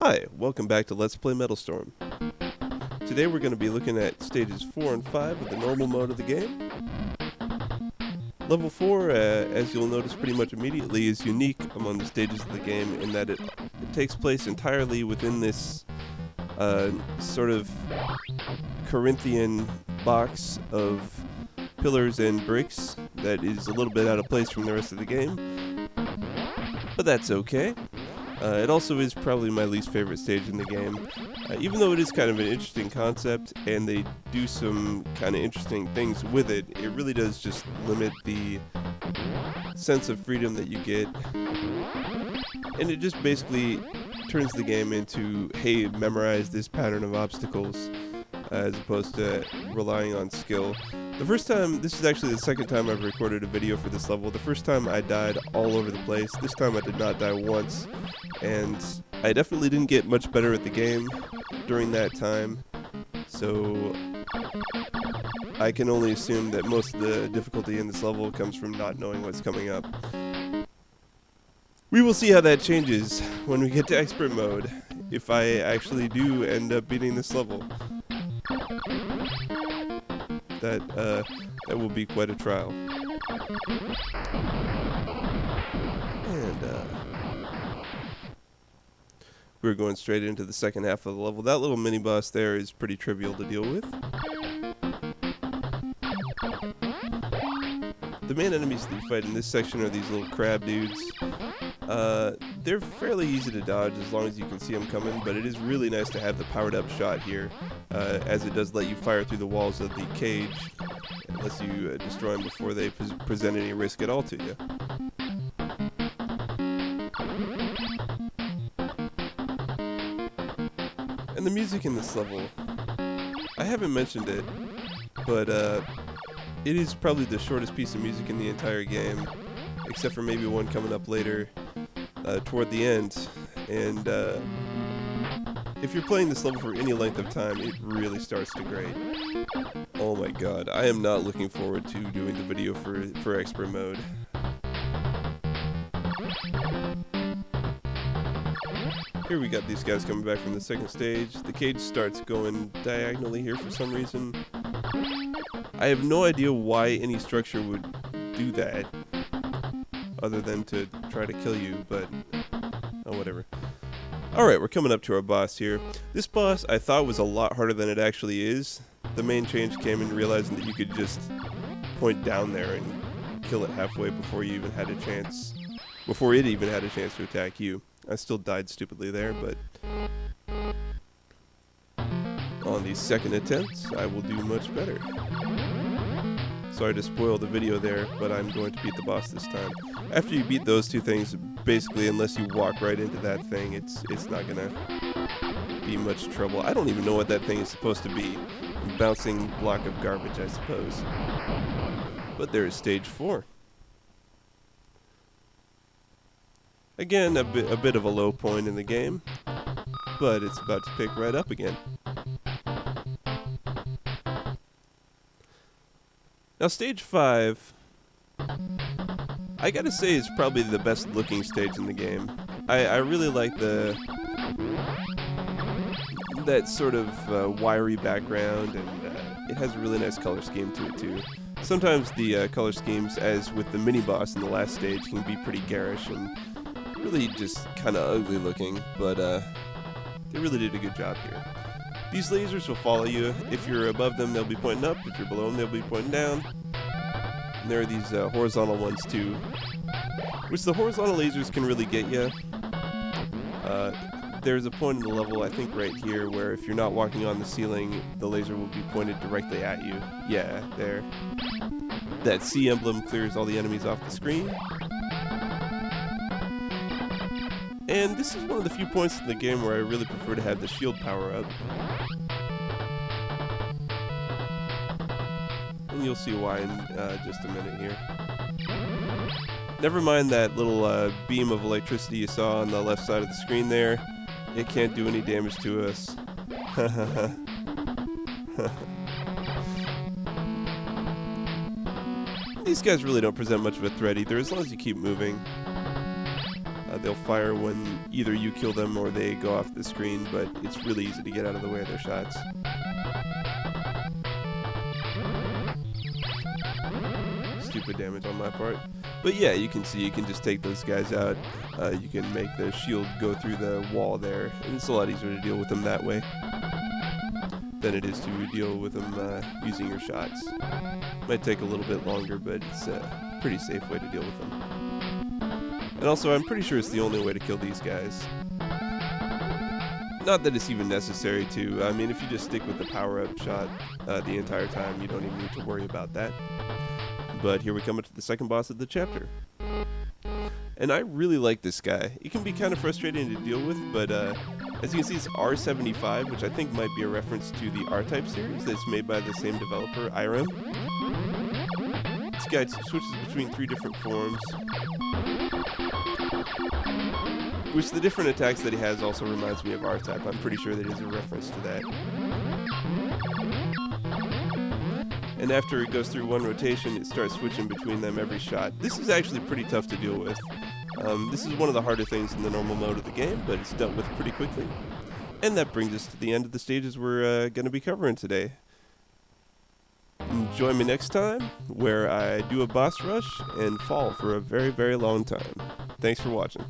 Hi, welcome back to Let's Play Metal Storm. Today we're going to be looking at stages 4 and 5 of the normal mode of the game. Level 4, as you'll notice pretty much immediately, is unique among the stages of the game in that it takes place entirely within this sort of Corinthian box of pillars and bricks that is a little bit out of place from the rest of the game, but that's okay. It also is probably my least favorite stage in the game. Even though it is kind of an interesting concept and they do some kind of interesting things with it, it really does just limit the sense of freedom that you get. And it just basically turns the game into, hey, memorize this pattern of obstacles, as opposed to relying on skill. The first time, this is actually the second time I've recorded a video for this level. The first time I died all over the place. This time I did not die once. And I definitely didn't get much better at the game during that time. So I can only assume that most of the difficulty in this level comes from not knowing what's coming up. We will see how that changes when we get to expert mode, if I actually do end up beating this level. That will be quite a trial. And we're going straight into the second half of the level. That little mini boss there is pretty trivial to deal with. The main enemies that you fight in this section are these little crab dudes. They're fairly easy to dodge as long as you can see them coming, but it is really nice to have the powered up shot here, as it does let you fire through the walls of the cage, unless you destroy them before they present any risk at all to you. And the music in this level, I haven't mentioned it, but it is probably the shortest piece of music in the entire game, except for maybe one coming up later toward the end. And if you're playing this level for any length of time, it really starts to grate. Oh my god, I am not looking forward to doing the video for expert mode. Here we got these guys coming back from the second stage. The cage starts going diagonally here for some reason. I have no idea why any structure would do that, other than to try to kill you, but oh, whatever. Alright, we're coming up to our boss here. This boss I thought was a lot harder than it actually is. The main change came in realizing that you could just point down there and kill it halfway before you even had a chance, before it even had a chance to attack you. I still died stupidly there, but on the second attempt, I will do much better. Sorry to spoil the video there, but I'm going to beat the boss this time. After you beat those two things, basically, unless you walk right into that thing, it's not gonna be much trouble. I don't even know what that thing is supposed to be. A bouncing block of garbage, I suppose. But there is stage 4. Again, a bit of a low point in the game, but it's about to pick right up again. Now stage 5, I gotta say, is probably the best looking stage in the game. I really like that sort of wiry background, and it has a really nice color scheme to it too. Sometimes the color schemes, as with the mini boss in the last stage, can be pretty garish and really just kind of ugly looking, but they really did a good job here. These lasers will follow you. If you're above them, they'll be pointing up. If you're below them, they'll be pointing down. And there are these horizontal ones too, which the horizontal lasers can really get you. There's a point in the level, I think right here, where if you're not walking on the ceiling, the laser will be pointed directly at you. Yeah, there. That C emblem clears all the enemies off the screen. And this is one of the few points in the game where I really prefer to have the shield power up. And you'll see why in just a minute here. Never mind that little beam of electricity you saw on the left side of the screen there. It can't do any damage to us. These guys really don't present much of a threat either, as long as you keep moving. They'll fire when either you kill them or they go off the screen, but it's really easy to get out of the way of their shots. Stupid damage on my part. But yeah, you can see you can just take those guys out. You can make the shield go through the wall there, and it's a lot easier to deal with them that way than it is to deal with them using your shots. Might take a little bit longer, but it's a pretty safe way to deal with them. And also, I'm pretty sure it's the only way to kill these guys. Not that it's even necessary to. I mean, if you just stick with the power-up shot the entire time, you don't even need to worry about that. But here we come to the second boss of the chapter. And I really like this guy. It can be kind of frustrating to deal with, but as you can see, it's R75, which I think might be a reference to the R-Type series that's made by the same developer, IRM. This guy switches between 3 different forms, which the different attacks that he has also reminds me of R-Type. I'm pretty sure that is a reference to that. And after it goes through one rotation, it starts switching between them every shot. This is actually pretty tough to deal with. This is one of the harder things in the normal mode of the game, but it's dealt with pretty quickly. And that brings us to the end of the stages we're going to be covering today. Join me next time, where I do a boss rush and fall for a very, very long time. Thanks for watching.